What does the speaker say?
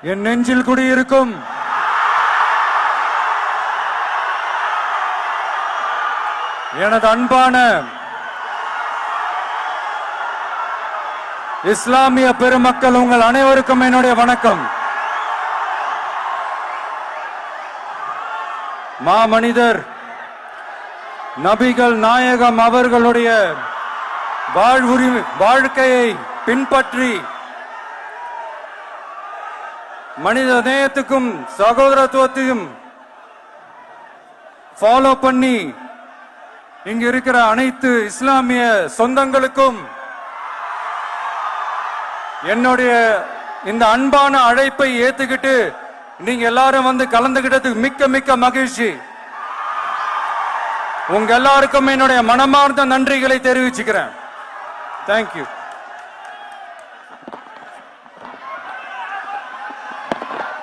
என் நெஞ்சில் குடியிருக்கும் எனது அன்பான இஸ்லாமிய பெருமக்கள், உங்கள் அனைவருக்கும் என்னுடைய வணக்கம். மாமனிதர் நபிகள் நாயகம் அவர்களுடைய வாழ்க்கையை பின்பற்றி மனித நேயத்துக்கும் சகோதரத்துவத்தையும் ஃபாலோ பண்ணி இங்க இருக்கிற அனைத்து இஸ்லாமிய சொந்தங்களுக்கும் என்னுடைய இந்த அன்பான அழைப்பை ஏத்துக்கிட்டு நீங்க எல்லாரும் வந்து கலந்துகிட்டதுக்கு மிக்க மிக்க மகிழ்ச்சி. உங்க எல்லாருக்கும் என்னுடைய மனமார்ந்த நன்றிகளை தெரிவிச்சுக்கிறேன். தேங்க்யூ.